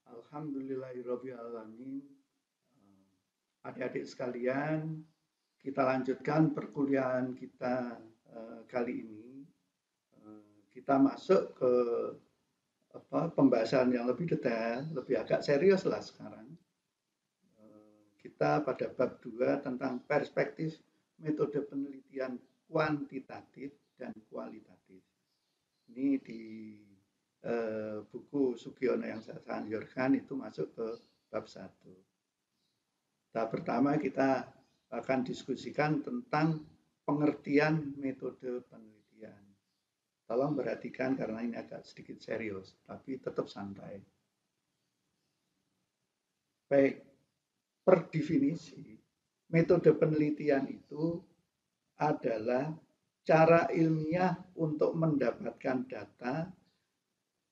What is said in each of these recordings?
Alhamdulillahirabbil alamin. Adik-adik sekalian, kita lanjutkan perkuliahan kita kali ini. Kita masuk ke pembahasan yang lebih detail, lebih agak serius lah sekarang. Kita pada bab 2 tentang perspektif metode penelitian kuantitatif dan kualitatif. Ini di buku Sugiono yang saya anjurkan itu masuk ke bab 1. Tahap pertama kita akan diskusikan tentang pengertian metode penelitian. Tolong perhatikan karena ini agak sedikit serius, tapi tetap santai. Baik, per definisi, metode penelitian itu adalah cara ilmiah untuk mendapatkan data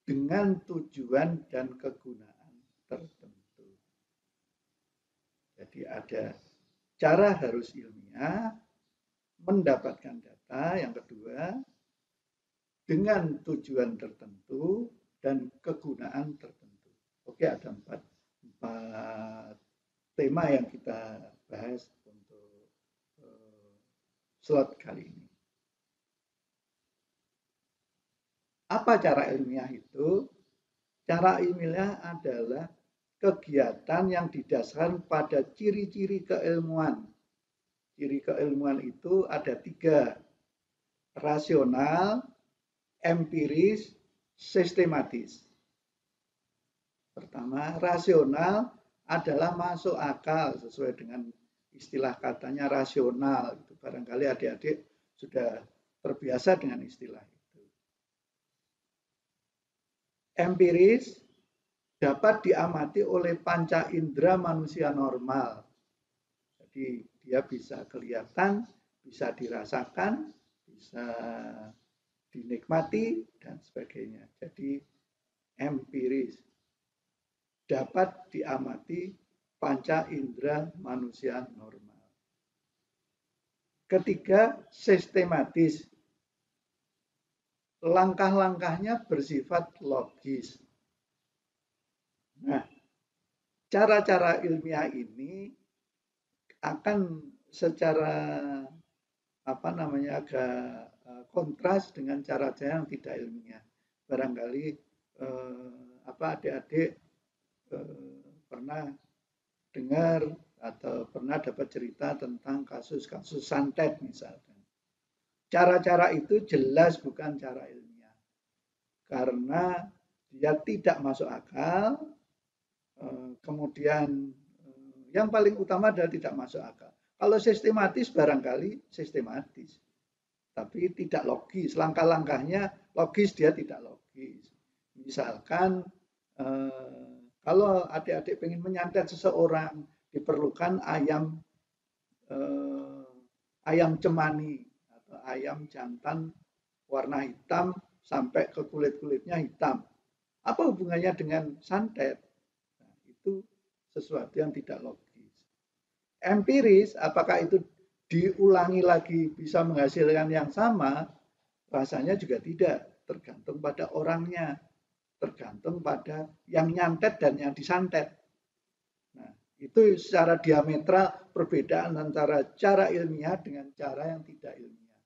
dengan tujuan dan kegunaan tertentu. Jadi ada cara harus ilmiah, mendapatkan data, yang kedua, dengan tujuan tertentu dan kegunaan tertentu. Oke, ada empat tema yang kita bahas untuk slot kali ini. Apa cara ilmiah itu? Cara ilmiah adalah kegiatan yang didasarkan pada ciri-ciri keilmuan. Ciri keilmuan itu ada 3, rasional, empiris, sistematis. Pertama, rasional adalah masuk akal sesuai dengan istilah katanya rasional. Itu barangkali adik-adik sudah terbiasa dengan istilah itu. Empiris dapat diamati oleh panca indera manusia normal. Jadi dia bisa kelihatan, bisa dirasakan, bisa dinikmati, dan sebagainya. Jadi empiris dapat diamati panca indera manusia normal. Ketiga, sistematis. Langkah-langkahnya bersifat logis. Nah, cara-cara ilmiah ini akan secara agak kontras dengan cara-cara yang tidak ilmiah. Barangkali adik-adik pernah dengar atau pernah dapat cerita tentang kasus-kasus santet misalkan. Cara-cara itu jelas bukan cara ilmiah karena dia tidak masuk akal. Kemudian yang paling utama adalah tidak masuk akal. Kalau sistematis barangkali sistematis, tapi tidak logis. Langkah-langkahnya logis, dia tidak logis. Misalkan kalau adik-adik ingin menyantet seseorang, diperlukan ayam cemani atau ayam jantan warna hitam sampai ke kulit-kulitnya hitam. Apa hubungannya dengan santet? Nah, itu sesuatu yang tidak logis. Empiris, apakah itu diulangi lagi bisa menghasilkan yang sama? Rasanya juga tidak, tergantung pada orangnya, tergantung pada yang nyantet dan yang disantet. Nah, itu secara diametral perbedaan antara cara ilmiah dengan cara yang tidak ilmiah.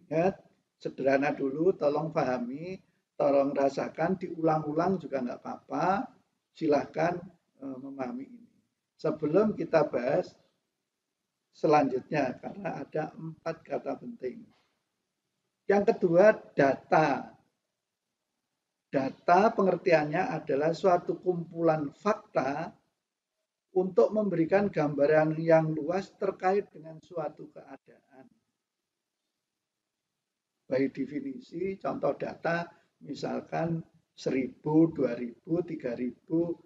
Ingat, sederhana dulu, tolong pahami, tolong rasakan, diulang-ulang juga nggak apa-apa, silahkan memahami ini. Sebelum kita bahas selanjutnya, karena ada 4 kata penting. Yang kedua, data. Data pengertiannya adalah suatu kumpulan fakta untuk memberikan gambaran yang luas terkait dengan suatu keadaan. By definisi, contoh data misalkan 1000, 2000, 3000,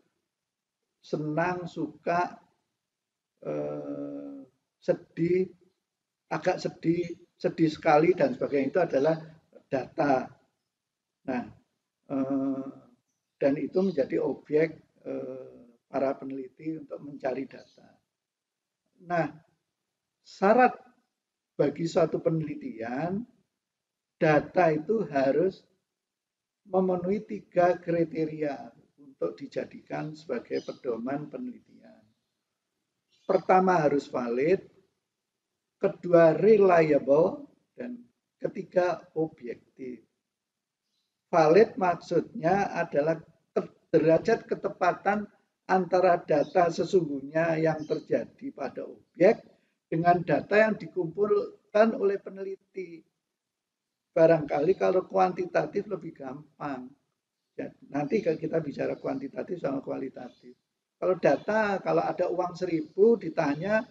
senang, suka, sedih, agak sedih, sedih sekali, dan sebagainya, itu adalah data. Nah, dan itu menjadi objek para peneliti untuk mencari data. Nah, syarat bagi suatu penelitian, data itu harus memenuhi 3 kriteria untuk dijadikan sebagai pedoman penelitian. Pertama harus valid, kedua reliable, dan ketiga objektif. Valid maksudnya adalah derajat ketepatan antara data sesungguhnya yang terjadi pada objek dengan data yang dikumpulkan oleh peneliti. Barangkali kalau kuantitatif lebih gampang. Ya, nanti kita bicara kuantitatif sama kualitatif. Kalau data, kalau ada uang 1.000 ditanya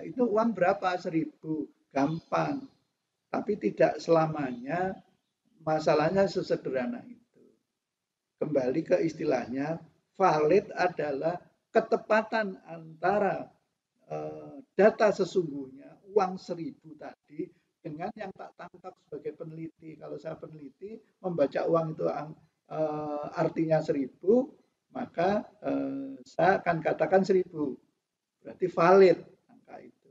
itu uang berapa 1.000, gampang. Tapi tidak selamanya masalahnya sesederhana itu. Kembali ke istilahnya, valid adalah ketepatan antara data sesungguhnya uang 1.000 tadi dengan yang tak tangkap sebagai peneliti. Kalau saya peneliti membaca uang itu artinya 1.000, maka saya akan katakan 1.000. Berarti valid angka itu.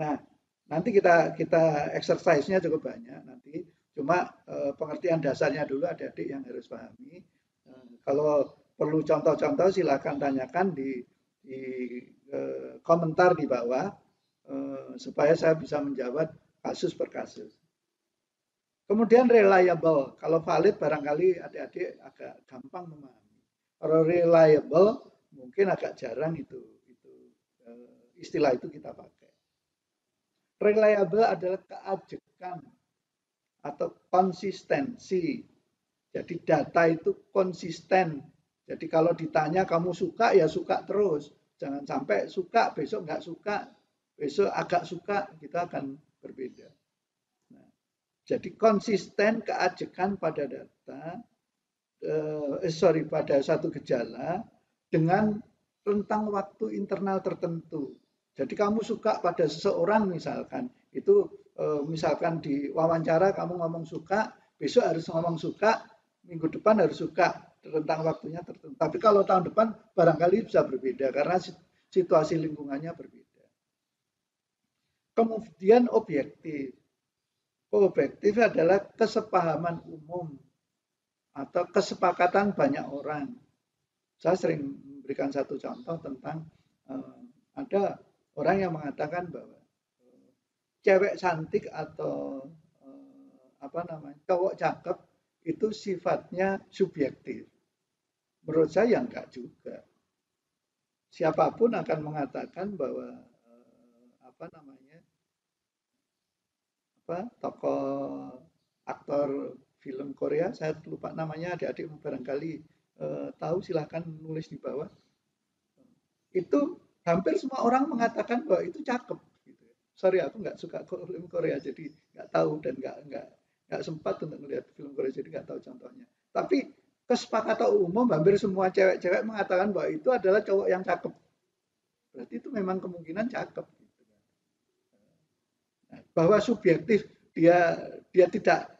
Nah, nanti kita exercise-nya cukup banyak nanti. Cuma pengertian dasarnya dulu adik-adik yang harus pahami. Kalau perlu contoh-contoh silakan tanyakan di komentar di bawah supaya saya bisa menjawab kasus per kasus. Kemudian reliable, kalau valid barangkali adik-adik agak gampang memahami. Kalau reliable mungkin agak jarang itu istilah itu kita pakai. Reliable adalah keajekan atau konsistensi. Jadi data itu konsisten. Jadi kalau ditanya kamu suka ya suka terus. Jangan sampai suka besok nggak suka, besok agak suka, kita akan berbeda. Nah, jadi konsisten keajekan pada data, pada satu gejala dengan rentang waktu internal tertentu. Jadi kamu suka pada seseorang misalkan, itu misalkan di wawancara kamu ngomong suka, besok harus ngomong suka, minggu depan harus suka, rentang waktunya tertentu. Tapi kalau tahun depan barangkali bisa berbeda karena situasi lingkungannya berbeda. Kemudian objektif. Objektif adalah kesepahaman umum atau kesepakatan banyak orang. Saya sering memberikan satu contoh tentang ada orang yang mengatakan bahwa cewek cantik atau cowok cakep itu sifatnya subjektif. Menurut saya enggak juga. Siapapun akan mengatakan bahwa tokoh aktor film Korea, saya lupa namanya, adik-adik barangkali tahu, silahkan nulis di bawah. Itu hampir semua orang mengatakan bahwa itu cakep. Gitu. Sorry, aku nggak suka film Korea, jadi nggak tahu dan nggak sempat untuk melihat film Korea, jadi nggak tahu contohnya. Tapi kesepakatan umum hampir semua cewek-cewek mengatakan bahwa itu adalah cowok yang cakep. Berarti itu memang kemungkinan cakep. Gitu. Nah, bahwa subjektif dia tidak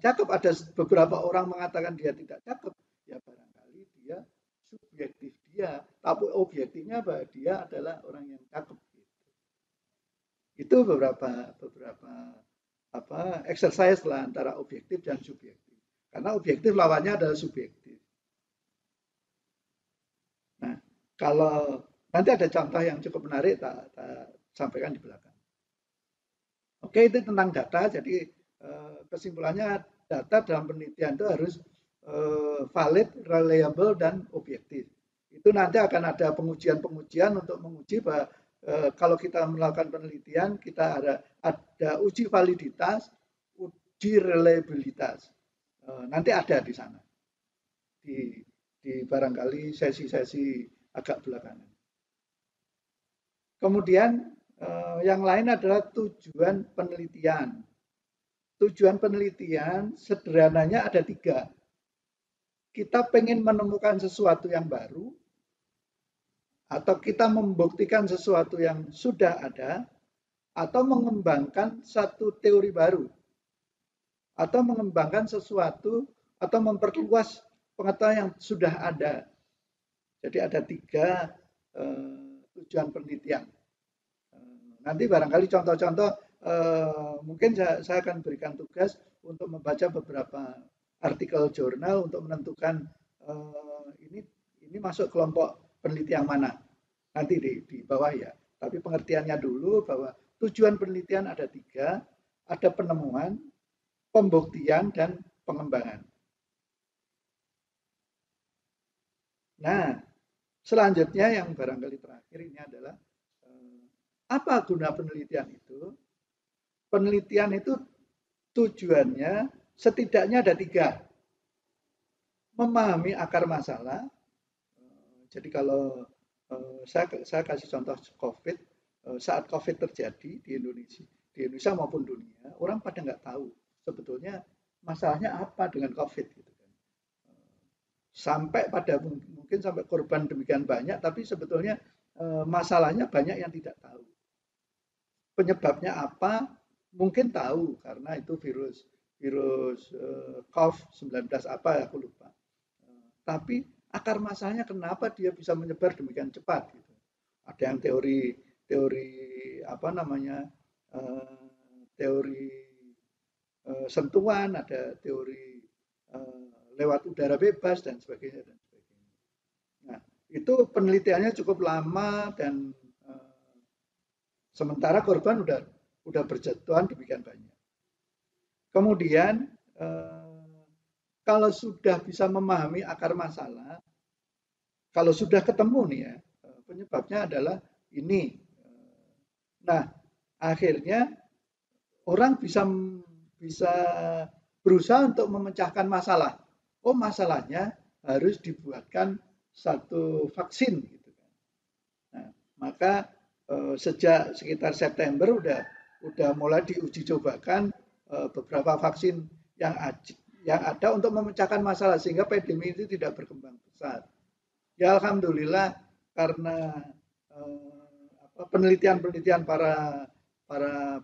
cakep, ada beberapa orang mengatakan dia tidak cakep, ya barangkali dia subjektif dia, tapi objektifnya bahwa dia adalah orang yang cakep. Itu beberapa exercise lah antara objektif dan subjektif. Karena objektif lawannya adalah subjektif. Nah, kalau nanti ada contoh yang cukup menarik, tak sampaikan di belakang. Oke, itu tentang data. Jadi kesimpulannya data dalam penelitian itu harus valid, reliable, dan objektif. Itu nanti akan ada pengujian-pengujian untuk menguji bahwa kalau kita melakukan penelitian, kita ada uji validitas, uji reliabilitas. Nanti ada di sana. Di barangkali sesi-sesi agak belakangan. Kemudian yang lain adalah tujuan penelitian. Tujuan penelitian sederhananya ada 3. Kita pengen menemukan sesuatu yang baru, atau kita membuktikan sesuatu yang sudah ada, atau mengembangkan satu teori baru, atau mengembangkan sesuatu, atau memperluas pengetahuan yang sudah ada. Jadi ada 3 tujuan penelitian. Nanti barangkali contoh-contoh mungkin saya akan berikan tugas untuk membaca beberapa artikel jurnal untuk menentukan ini masuk kelompok penelitian mana nanti di bawah ya. Tapi pengertiannya dulu bahwa tujuan penelitian ada tiga, ada penemuan, pembuktian, dan pengembangan. Nah, selanjutnya yang barangkali terakhir ini adalah apa guna penelitian itu? Penelitian itu tujuannya setidaknya ada tiga. Memahami akar masalah. Jadi kalau saya kasih contoh COVID, saat COVID terjadi di Indonesia maupun dunia, orang pada nggak tahu sebetulnya masalahnya apa dengan COVID gitu kan. Sampai pada mungkin sampai korban demikian banyak, tapi sebetulnya masalahnya banyak yang tidak tahu. Penyebabnya apa? Mungkin tahu karena itu virus COVID-19 apa aku lupa. Tapi akar masalahnya kenapa dia bisa menyebar demikian cepat gitu. Ada yang teori apa namanya teori sentuhan, ada teori lewat udara bebas dan sebagainya dan sebagainya. Nah, itu penelitiannya cukup lama dan sementara korban udah berjatuhan demikian banyak. Kemudian kalau sudah bisa memahami akar masalah, kalau sudah ketemu nih ya, penyebabnya adalah ini. Nah, akhirnya orang bisa berusaha untuk memecahkan masalah. Oh, masalahnya harus dibuatkan satu vaksin gitu kan. Nah, maka sejak sekitar September udah mulai diuji cobakan beberapa vaksin yang ada untuk memecahkan masalah sehingga pandemi itu tidak berkembang besar. Ya alhamdulillah karena penelitian-penelitian para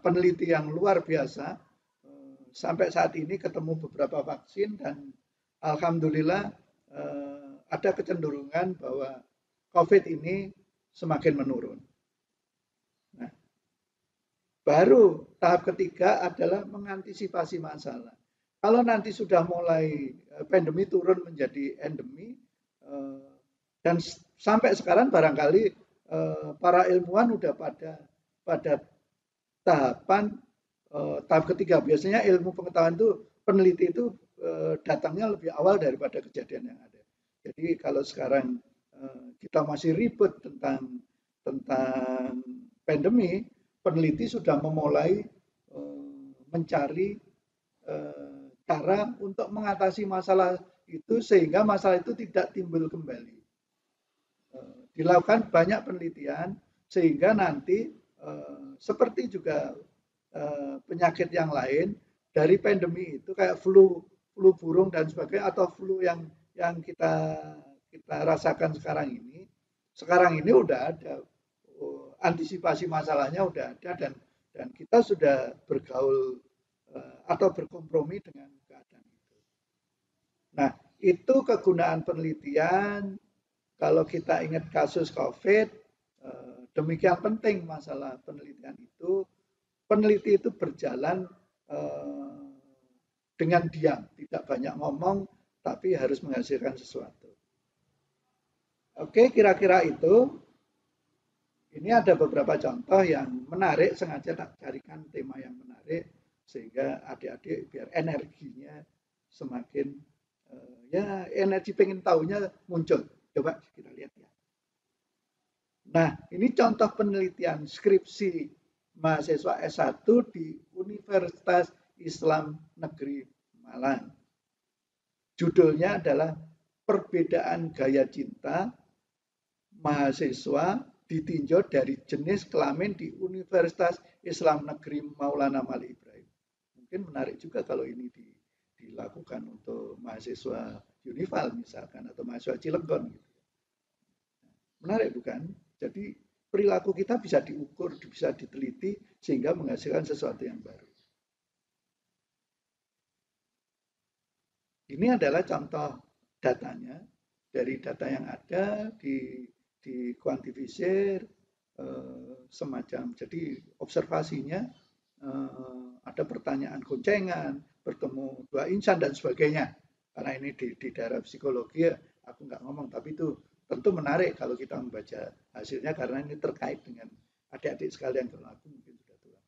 peneliti yang luar biasa sampai saat ini ketemu beberapa vaksin dan alhamdulillah ada kecenderungan bahwa COVID ini semakin menurun. Nah, baru tahap ketiga adalah mengantisipasi masalah. Kalau nanti sudah mulai pandemi turun menjadi endemi dan sampai sekarang barangkali para ilmuwan udah pada tahapan tahap ketiga. Biasanya ilmu pengetahuan itu peneliti itu datangnya lebih awal daripada kejadian yang ada. Jadi kalau sekarang kita masih ribut tentang pandemi, peneliti sudah memulai mencari cara untuk mengatasi masalah itu sehingga masalah itu tidak timbul kembali. Dilakukan banyak penelitian sehingga nanti seperti juga penyakit yang lain dari pandemi itu kayak flu burung dan sebagainya atau flu yang kita rasakan sekarang ini udah ada antisipasi masalahnya udah ada dan kita sudah bergaul atau berkompromi dengan keadaan itu. Nah, itu kegunaan penelitian. Kalau kita ingat kasus COVID, demikian penting masalah penelitian itu. Peneliti itu berjalan dengan diam, tidak banyak ngomong, tapi harus menghasilkan sesuatu. Oke, kira-kira itu. Ini ada beberapa contoh yang menarik, sengaja tak carikan tema yang menarik sehingga adik-adik biar energinya semakin ya energi pengen tahunya muncul. Coba kita lihat ya. Nah, ini contoh penelitian skripsi mahasiswa S1 di Universitas Islam Negeri Malang. Judulnya adalah Perbedaan Gaya Cinta Mahasiswa ditinjau dari jenis kelamin di Universitas Islam Negeri Maulana Malik Ibrahim. Mungkin menarik juga kalau ini dilakukan untuk mahasiswa Unival misalkan atau mahasiswa Cilegon. Gitu. Menarik bukan? Jadi perilaku kita bisa diukur, bisa diteliti sehingga menghasilkan sesuatu yang baru. Ini adalah contoh datanya dari data yang ada di kuantifisir semacam. Jadi observasinya ada pertanyaan goncengan, bertemu dua insan dan sebagainya. Karena ini di daerah psikologi aku nggak ngomong, tapi itu tentu menarik kalau kita membaca hasilnya karena ini terkait dengan adik-adik sekalian, kalau aku mungkin sudah tua.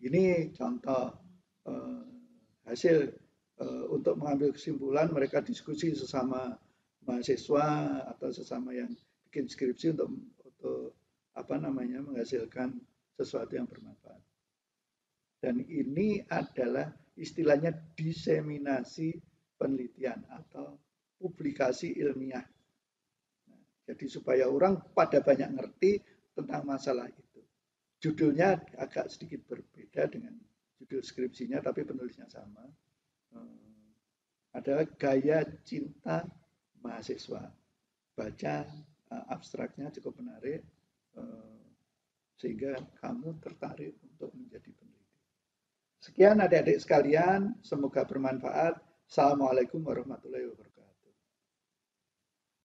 Ini contoh hasil untuk mengambil kesimpulan, mereka diskusi sesama mahasiswa atau sesama yang bikin skripsi untuk apa namanya menghasilkan sesuatu yang bermanfaat. Dan ini adalah istilahnya diseminasi penelitian atau publikasi ilmiah. Nah, jadi supaya orang pada banyak ngerti tentang masalah itu. Judulnya agak sedikit berbeda dengan judul skripsinya, tapi penulisnya sama. Adalah gaya cinta mahasiswa. Baca abstraknya cukup menarik, sehingga kamu tertarik untuk menjadi peneliti. Sekian adik-adik sekalian, semoga bermanfaat. Assalamualaikum warahmatullahi wabarakatuh.